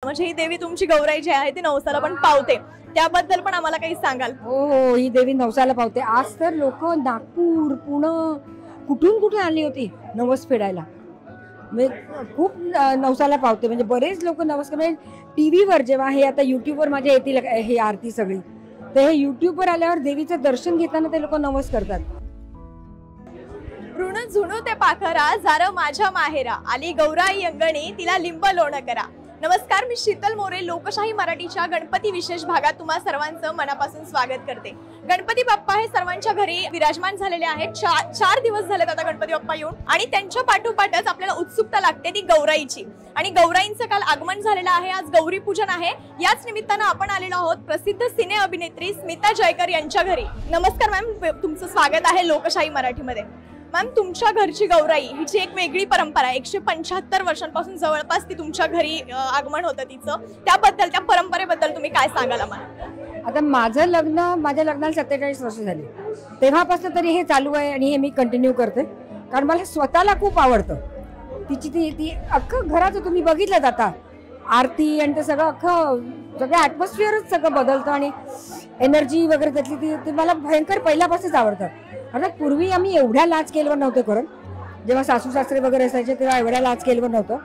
म्हणजे ही देवी तुमची गौराई जी आहे ती नवसाला पण पावते, त्याबद्दल पण आम्हाला काही सांगाल? हो हो, ही देवी नवसाला पावते. आज तर लोक नागपूर, पुणे, कुठून कुठून आली होती नवस फेडायला. म्हणजे खूप नवसाला पावते. म्हणजे बरेच लोक नवस म्हणजे टीव्हीवर जेव्हा हे आता युट्यूबवर माझ्या येतील हे आरती सगळी, तर हे युट्यूबवर आल्यावर देवीचं दर्शन घेताना ते लोक नवस करतात. ऋण झुणू ते पाखरा जार माझ्या माहेरा आली गौराई अंगणी तिला लिंब लोण करा. नमस्कार, मी शीतल मोरे लोकशाही मराठीच्या गणपती विशेष भागात तुम्हा सर्वांचं मनापासून स्वागत करते. गणपती बाप्पा हे सर्वांच्या घरी विराजमान झालेले आहेत. चार दिवस झालेत आता गणपती बाप्पा येऊन, आणि त्यांच्या पाठोपाठच आपल्याला उत्सुकता लागते ती गौराईची. आणि गौराईंचं काल आगमन झालेलं आहे. आज गौरी पूजन आहे. याच निमित्तानं आपण आलेलो आहोत प्रसिद्ध सिने अभिनेत्री स्मिता जयकर यांच्या घरी. नमस्कार मॅम, तुमचं स्वागत आहे लोकशाही मराठीमध्ये. मॅम, तुमच्या घरची गौराई हिची एक वेगळी परंपरा आहे. 175 वर्षांपासून जवळपास ती तुमच्या घरी आगमन होतं तिचं. त्याबद्दल, त्या परंपरेबद्दल तुम्ही काय सांगाल आम्हाला? आता माझ्या लग्नाला 47 वर्ष झाली. तेव्हापासून तरी हे चालू आहे आणि हे मी कंटिन्यू करते, कारण मला स्वतःला खूप आवडतं. तिची ती अख्खं घराचं तुम्ही बघितलं जाता आरती आणि ते सगळं ॲटमॉस्फिअरच सगळं बदलतं आणि एनर्जी वगैरे त्यातली ती मला भयंकर पहिल्यापासूनच आवडतं. अर्थात पूर्वी आम्ही एवढ्या लाच केलवर नव्हतं करत. जेव्हा सासू सासरे वगैरे असायचे तेव्हा एवढ्या लाच केलवर नव्हतं.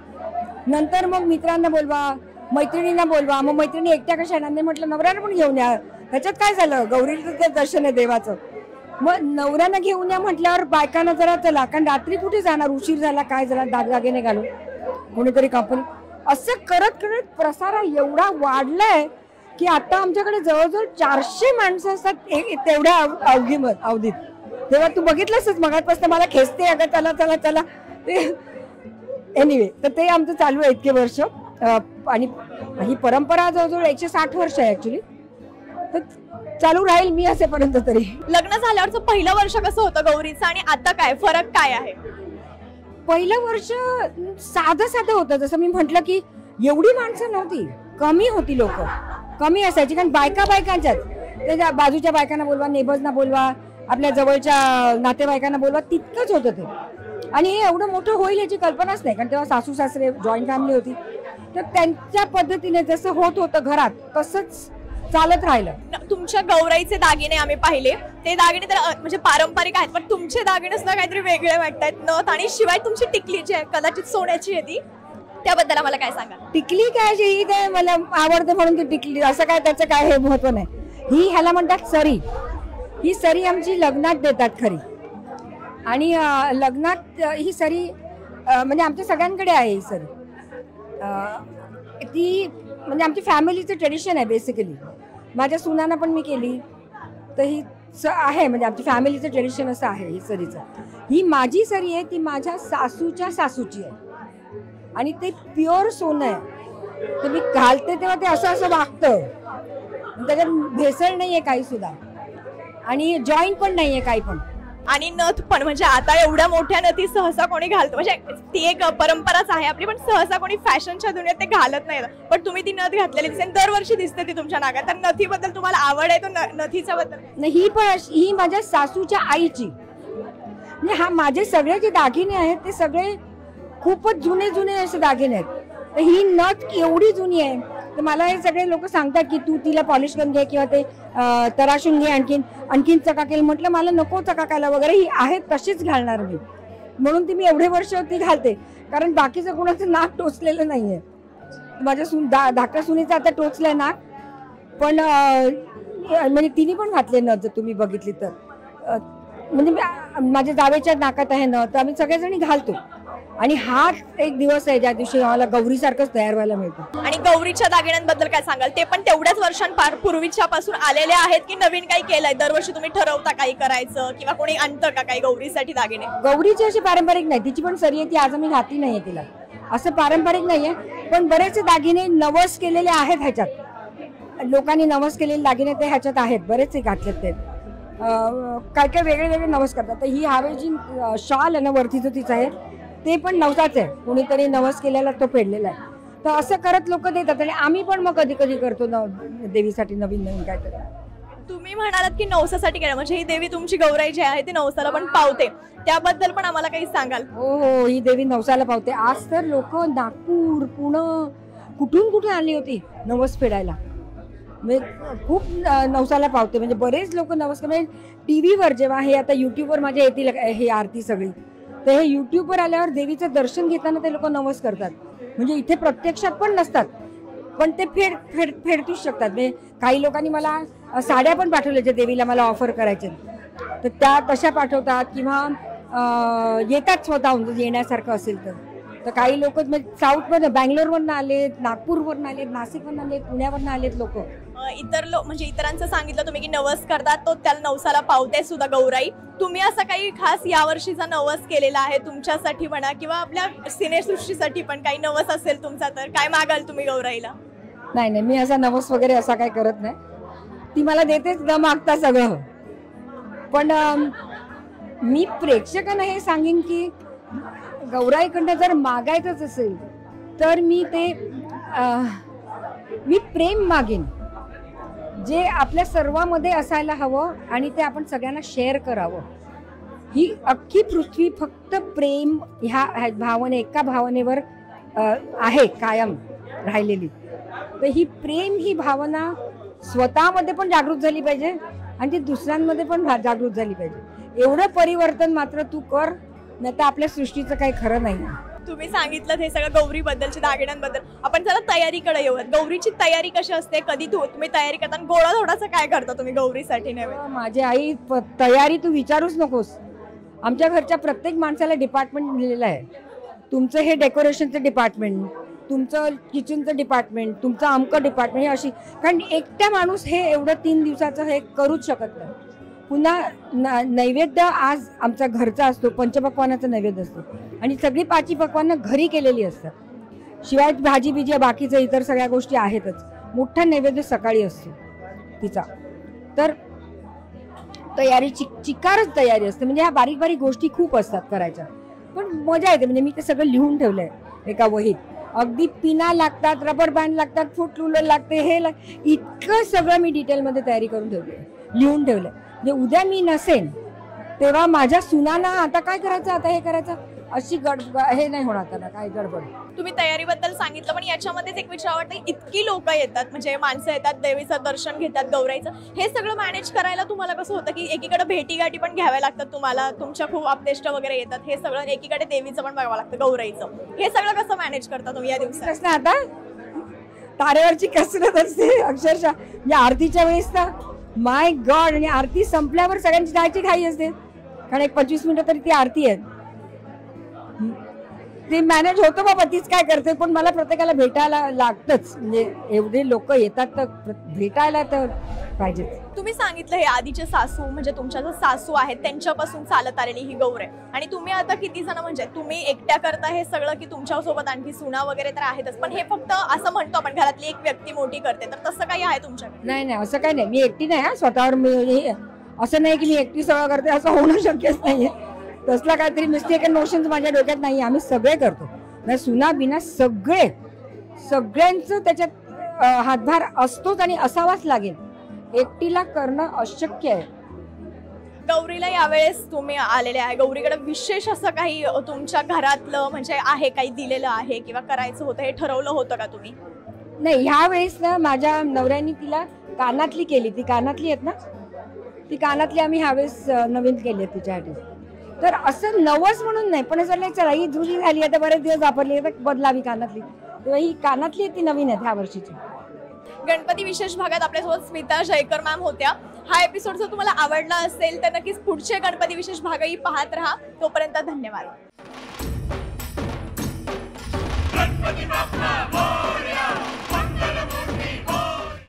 नंतर मग मित्रांना बोलवा, मैत्रिणींना बोलवा. मग मैत्रिणी एकट्या कशा येणार नाही, म्हटलं नवऱ्यानं पण घेऊन या. त्याच्यात काय झालं, गौरीचं ते दर्शन आहे देवाचं. मग नवऱ्यानं घेऊन या म्हटल्यावर बायकांना जरा चला, कारण रात्री कुठे जाणार, उशीर झाला काय झाला, दागदागिने घालून कोणीतरी कंपनी. असं करत करत प्रसार एवढा वाढलाय की आता आमच्याकडे जवळजवळ 400 माणसं असतात तेवढ्या अवधीत. तेव्हा तू बघितलंसच मगापासून मला खेचते, अगं चला चला चला. ते एनिवे, तर ते आमचं चालू आहे इतके वर्ष. आणि ही परंपरा जवळजवळ 160 वर्ष आहे ऍक्च्युली. तर चालू राहील मी असेपर्यंत तरी. लग्न झाल्यावरचं पहिलं वर्ष कसं होतं गौरीचं आणि आता काय फरक काय आहे? पहिलं वर्ष साधं होतं. जसं मी म्हटलं की एवढी माणसं नव्हती, कमी होती, लोक कमी असायची. कारण बायकांच्यात त्याच्या बाजूच्या बायकांना बोलवा, नेबर्सना बोलवा, आपल्या जवळच्या नातेवाईकांना बोलवा, तितकंच होतं ते. आणि हे एवढं मोठं होईल याची कल्पनाच नाही, कारण तेव्हा सासू सासरे जॉईंट फॅमिली होती. तर त्यांच्या पद्धतीने जसं होत होतं घरात तसंच चालत राहिलं. तुमच्या गौराईचे दागिने आम्ही पाहिले, ते दागिने तर म्हणजे पारंपरिक आहेत, पण तुमचे दागिने सुद्धा काहीतरी वेगळे वाटतात. नथ आणि शिवाय तुमची टिकली जी आहे कदाचित सोन्याची आहे ती, त्याबद्दल आम्हाला काय सांगा? टिकली काय, ही काय मला आवडते म्हणून ती टिकली, असं काय त्याचं काय हे महत्व नाही. ही ह्याला म्हणतात सरी. ही सरी आमची लग्नात देतात खरी. आणि लग्नात ही सरी म्हणजे आमच्या सगळ्यांकडे आहे ही सरी. ती म्हणजे आमची फॅमिलीचं ट्रेडिशन आहे बेसिकली. माझ्या सुनांना पण मी केली, तर ही आहे म्हणजे आमची फॅमिलीचं ट्रेडिशन असं आहे ही सरीचं. ही माझी सरी आहे, ती माझ्या सासूच्या सासूची आहे आणि ते प्युअर सोनं आहे. ते मी घालते तेव्हा ते असं वागतं, त्याच्यात भेसळ नाही आहे काही सुद्धा, आणि जॉईंट पण नाही आहे काही पण. आणि नथ पण, म्हणजे आता एवढ्या मोठ्या नथी सहसा कोणी घालतो, म्हणजे ती एक परंपराच आहे आपली, पण सहसा कोणी फॅशनच्या दुनियेत ते घालत नाही. पण तुम्ही ती नथ घातलेली दिसते, दरवर्षी दिसते ती तुमच्या नागात. तर नथीबद्दल तुम्हाला आवड आहे, तो नथीच्या बद्दल? नाही, ही माझ्या सासूच्या आईची. म्हणजे हा माझे सगळे जे दागिने आहेत ते सगळे खूपच जुने असे दागिने आहेत. तर ही नथ एवढी जुनी आहे. तर मला हे सगळे लोक सांगतात की तू तिला पॉलिश करून घे किंवा ते तराशून घे, आणखीन चकाकेल. म्हटलं मला नको चकाकायला वगैरे, ही आहे तशीच घालणार मी. म्हणून ती मी एवढे वर्ष ती घालते, कारण बाकीचं कोणाचं नाक टोचलेलं नाहीये. माझ्या धाकट्या सुनीचं आता टोचलंय नाक, पण म्हणजे तिने पण घातले न, जर तुम्ही बघितली तर. म्हणजे माझ्या जावेच्या नाकात आहे न, तर आम्ही सगळेजणी घालतो. आणि हा एक दिवस आहे ज्या दिवशी आम्हाला गौरीसारखंच तयार व्हायला मिळतं. आणि गौरीच्या दागिन्यांबद्दल काय सांगाल? ते पण तेवढ्याच वर्षांपूर्वीच्या पासून आलेले आहेत की नवीन काही केलंय? दरवर्षी तुम्ही ठरवता काही करायचं किंवा कोणी आणतं का काही गौरीसाठी दागिने? गौरीची अशी पारंपरिक नाही, तिची पण सरी आहे, ती आज आम्ही घातली नाहीये तिला. असं पारंपरिक नाहीये, पण बरेचसे दागिने नवस केलेले आहेत ह्याच्यात. लोकांनी नवस केलेले दागिने ते ह्याच्यात आहेत, बरेचसे घातलेत ते. काय वेगळे नवस करतात. तर ही हवे जी शॉल आहे ना वरतीचं तिचं आहे, ते पण नवसाच आहे. कोणीतरी नवस केलेला तो फेडलेला आहे. तर असं करत लोक देतात. आणि आम्ही पण मग कधी कधी करतो देवीसाठी नवीन काहीतरी. तुम्ही म्हणालात की नवसासाठी केलं, म्हणजे ही देवी तुमची गौराई जी आहे ती नवसाला पण पावते, त्याबद्दल पण आम्हाला काही सांगाल? हो हो, ही देवी नवसाला पावते. आज तर लोक नागपूर, पुणे, कुठून कुठून आली होती नवस फेडायला. म्हणजे खूप नवसाला पावते. म्हणजे बरेच लोक नवस म्हणजे टी व्हीवर जेव्हा हे आता युट्यूबवर माझ्या येतील हे आरती सगळी, तर हे युट्यूबवर आल्यावर देवीचं दर्शन घेताना ते लोक नवस करतात. म्हणजे इथे प्रत्यक्षात पण नसतात, पण ते फेडतूच शकतात. म्हणजे काही लोकांनी मला साड्या पण पाठवल्या ज्या देवीला मला ऑफर करायचे, तर त्या तशा पाठवतात किंवा येतात स्वतःहून येण्यासारखं असेल तर काही लोक साऊथमधून बँगलोरवरून आलेत, नागपूरवरून आलेत, नाशिकवरून आलेत, पुण्यावरून आलेत लोक. इतर लोक म्हणजे इतरांचं सांगितलं तुम्ही की नवस करतात तो त्याला नवसाला पावते सुद्धा गौराई. तुम्ही असं काही खास यावर्षीचा नवस केलेला आहे तुमच्यासाठी म्हणा किंवा आपल्या सिनेसृष्टीसाठी पण काही नवस असेल तुमचा, तर काय मागाल तुम्ही गौराईला? नाही, मी असा नवस वगैरे असा काही करत नाही. ती मला देतेच न मागता सगळं. पण मी प्रेक्षकांना हे सांगेन की गौराईकडनं जर मागायचंच असेल तर मी प्रेम मागेन, जे आपल्या सर्वांमध्ये असायला हवं आणि ते आपण सगळ्यांना शेअर करावं. ही अख्खी पृथ्वी फक्त प्रेम ह्या भावने, एका भावनेवर आहे कायम राहिलेली. तर ही प्रेम ही भावना स्वतःमध्ये पण जागृत झाली पाहिजे आणि ती दुसऱ्यांमध्ये पण जागृत झाली पाहिजे. एवढं परिवर्तन मात्र तू कर, नाही तर आपल्या सृष्टीचं काही खरं नाही. तुम्ही सांगितलं हे सगळं गौरीबद्दलच्या दागिन्यांबद्दल. आपण जरा तयारीकडे येऊयात. गौरीची तयारी कशी असते? कधी तुम्ही तयारी करताना गोळा थोडासा काय करता तुम्ही गौरीसाठी नव्हे? माझी आई तयारी तू विचारूच नकोस. आमच्या घरच्या प्रत्येक माणसाला डिपार्टमेंट दिलेलं आहे. तुमचं हे डेकोरेशनचं डिपार्टमेंट, तुमचं किचनचं डिपार्टमेंट, तुमचं अमकं डिपार्टमेंट, हे अशी. कारण एकटा माणूस हे एवढं 3 दिवसाचं हे करूच शकत नाही. पुन्हा नैवेद्य आज आमचा घरचा असतो, पंचपक्वानाचा नैवेद्य असतो आणि सगळी 5 पक्वानं घरी केलेली असतात. शिवाय भाजी बिजी बाकीचं इतर सगळ्या गोष्टी आहेतच. मोठा नैवेद्य सकाळी असतो तिचा. तर तयारी चिकारच तयारी असते. म्हणजे ह्या बारीक बारीक गोष्टी खूप असतात करायच्या, पण मजा येते. म्हणजे मी ते सगळं लिहून ठेवलंय एका वहीत. अगदी पिना लागतात, रबर बँड लागतात, फूट रुलर लागते, हे इतकं सगळं मी डिटेलमध्ये तयारी करून ठेवली, लिहून ठेवलंय. म्हणजे उद्या मी नसेन तेव्हा माझ्या सुनांना आता काय करायचं, आता हे करायचं, अशी हे नाही होणार त्यांना काय गडबड. तुम्ही तयारीबद्दल सांगितलं, पण याच्यामध्येच एक विचार वाटतं, इतकी लोक येतात, म्हणजे माणसं येतात, देवीचं दर्शन घेतात, गौराईचं, हे सगळं मॅनेज करायला तुम्हाला कसं होतं की एकीकडे भेटीगाठी पण घ्याव्या लागतात तुम्हाला, तुमच्या खूप आपतेष्ट वगैरे येतात, हे सगळं एकीकडे देवीचं पण बघावं लागतं, गौराईचं, हे सगळं कसं मॅनेज करता तुम्ही या दिवसात? आता तारेवरची कसरत असते अक्षरशः. म्हणजे आरतीच्या वेळेस ना माय गॉड, आणि आरती संपल्यावर सगळ्यांची जायची घाई असते, कारण एक 25 मिनिटं तरी ती आरती आहे. ते मॅनेज होतं बाबा, तीच काय करते. पण मला प्रत्येकाला भेटायला लागतंच. म्हणजे एवढे लोक येतात तर भेटायला तर पाहिजे. तुम्ही सांगितलं हे आधीचे सासू, म्हणजे तुमच्या जो सासू आहेत त्यांच्यापासून चालत आलेली ही गौर आहे, आणि तुम्ही आता किती जण, म्हणजे तुम्ही एकट्या करता हे सगळं की तुमच्या सोबत आणखी सुना वगैरे तर आहेतच, पण हे फक्त असं म्हणतो आपण घरातली एक व्यक्ती मोठी करते, तर तसं काही आहे तुमच्याकडे? नाही, असं काही नाही. मी एकटी नाही. स्वतःवर मी असं नाही की मी एकटी सगळं करते, असं होणं शक्यच नाहीये. तसला काहीतरी मिस्टेक अँड नोशन्स माझ्या डोक्यात नाही. आम्ही सगळे करतो, म्हणजे सुना बिना सगळ्यांचं त्याच्यात हातभार असतोच आणि असावाच लागेल. एकटीला करणं अशक्य आहे. गौरीला यावेळेस तुम्ही आलेले आहे, गौरीकडे विशेष असं काही तुमच्या घरातलं म्हणजे आहे, काही दिलेलं आहे किंवा करायचं होतं, हे ठरवलं होतं का तुम्ही? नाही, ह्या वेळेस ना माझ्या नवऱ्याने तिला कानातली केली. ती कानातली आहेत ना, ती कानातली आम्ही ह्यावेळेस नवीन केली आहे तिच्यासाठी. तर असं नवस म्हणून नाही, पण असं चला ही जुनी झाली आता, बरेच दिवस वापरली, बदलावी कानातली. तेव्हा ही कानातली ती नवीन आहे ह्या वर्षीची. गणपती विशेष भागात आपल्यासोबत स्मिता जयकर मॅम होत्या. हा एपिसोड जर तुम्हाला आवडला असेल तर नक्कीच पुढचे गणपती विशेष भागही पाहत राहा. तोपर्यंत धन्यवाद.